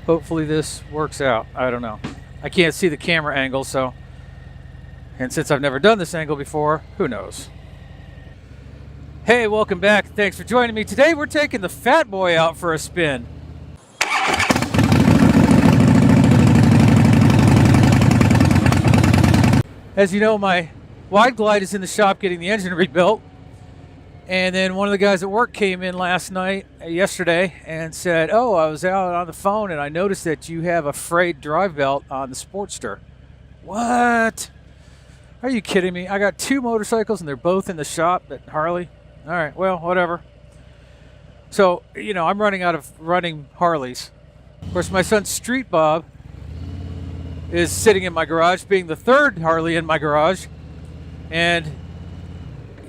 Hopefully this works out. I don't know. I can't see the camera angle, and since I've never done this angle before, who knows? Hey, welcome back. Thanks for joining me. Today we're taking the Fat Boy out for a spin. As you know, my Wide Glide is in the shop getting the engine rebuilt. And then one of the guys at work came in yesterday, and said, oh, I was out on the phone and I noticed that you have a frayed drive belt on the Sportster. What? Are you kidding me? I got two motorcycles and they're both in the shop at Harley. All right, well, whatever. So, I'm running out of running Harleys. Of course, my son Street Bob is sitting in my garage, being the third Harley in my garage, and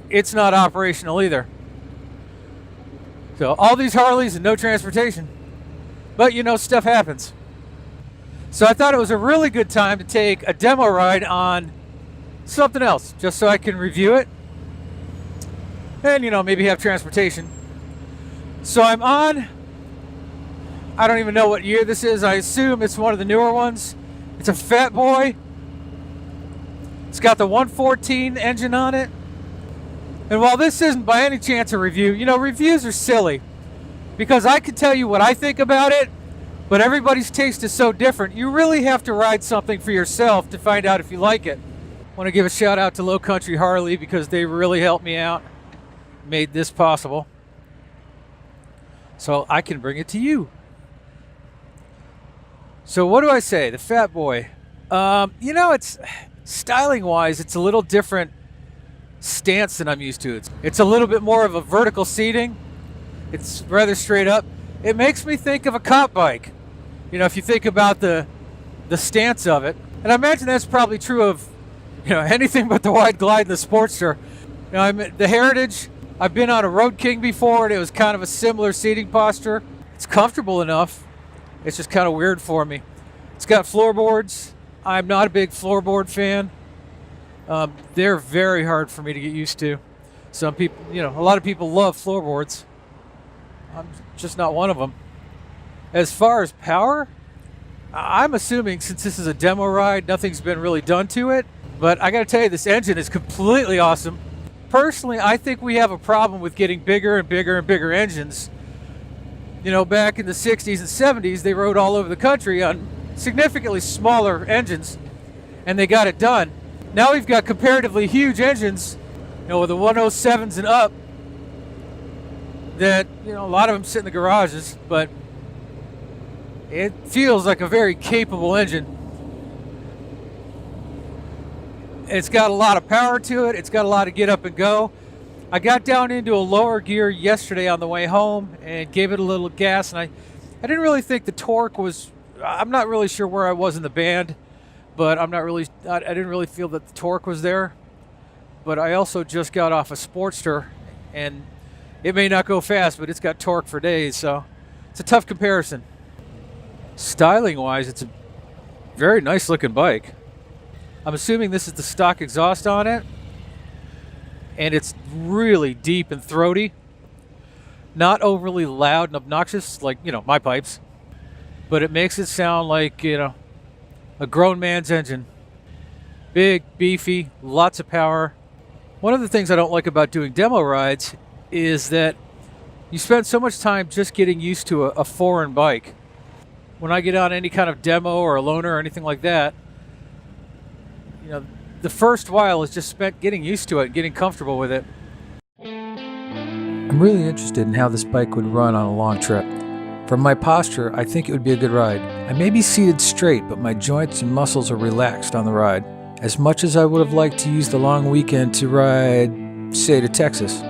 it's not operational either. So all these Harleys and no transportation. But stuff happens. So I thought it was a really good time to take a demo ride on something else, just so I can review it and maybe have transportation. So I'm on, I don't even know what year this is. I assume it's one of the newer ones. It's a Fat Boy. It's got the 114 engine on it. And while this isn't by any chance a review, reviews are silly because I can tell you what I think about it, but everybody's taste is so different. You really have to ride something for yourself to find out if you like it. I want to give a shout out to Low Country Harley because they really helped me out, made this possible, so I can bring it to you. So what do I say? The Fat Boy. It's styling wise, it's a little different stance than I'm used to. It's a little bit more of a vertical seating. It's rather straight up. It makes me think of a cop bike. If you think about the stance of it. And I imagine that's probably true of anything but the Wide Glide and the Sportster. I'm at the Heritage. I've been on a Road King before, and it was kind of a similar seating posture. It's comfortable enough. It's just kind of weird for me. It's got floorboards. I'm not a big floorboard fan. They're very hard for me to get used to. Some people, a lot of people love floorboards. I'm just not one of them. As far as power, I'm assuming since this is a demo ride, nothing's been really done to it. But I got to tell you, this engine is completely awesome. Personally, I think we have a problem with getting bigger and bigger and bigger engines. Back in the 60s and 70s, they rode all over the country on significantly smaller engines, and they got it done. Now we've got comparatively huge engines, with the 107s and up, that, a lot of them sit in the garages, but it feels like a very capable engine. It's got a lot of power to it. It's got a lot of get up and go. I got down into a lower gear yesterday on the way home and gave it a little gas, and I didn't really think the torque was, I'm not really sure where I was in the band, but I didn't really feel that the torque was there. But I also just got off a Sportster, and it may not go fast, but it's got torque for days, so it's a tough comparison. Styling wise, it's a very nice looking bike. I'm assuming this is the stock exhaust on it, and it's really deep and throaty. Not overly loud and obnoxious like, my pipes, but it makes it sound like, a grown man's engine. Big, beefy, lots of power. One of the things I don't like about doing demo rides is that you spend so much time just getting used to a foreign bike. When I get on any kind of demo or a loaner or anything like that, the first while is just spent getting used to it, getting comfortable with it. I'm really interested in how this bike would run on a long trip. From my posture, I think it would be a good ride. I may be seated straight, but my joints and muscles are relaxed on the ride. As much as I would have liked to use the long weekend to ride, say, to Texas,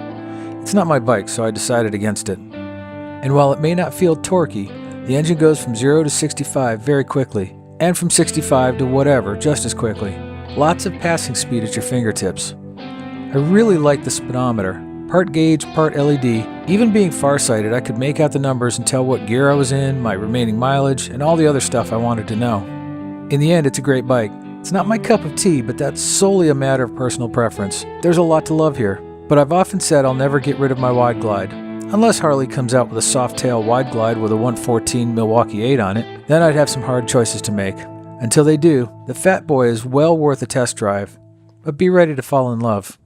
it's not my bike, so I decided against it. And while it may not feel torquey, the engine goes from 0 to 65 very quickly, and from 65 to whatever just as quickly. Lots of passing speed at your fingertips. I really like the speedometer. Part gauge, part LED. Even being farsighted, I could make out the numbers and tell what gear I was in, my remaining mileage, and all the other stuff I wanted to know. In the end, it's a great bike. It's not my cup of tea, but that's solely a matter of personal preference. There's a lot to love here, but I've often said I'll never get rid of my Wide Glide. Unless Harley comes out with a soft tail wide glide with a 114 Milwaukee 8 on it, then I'd have some hard choices to make. Until they do, the Fat Boy is well worth a test drive, but be ready to fall in love.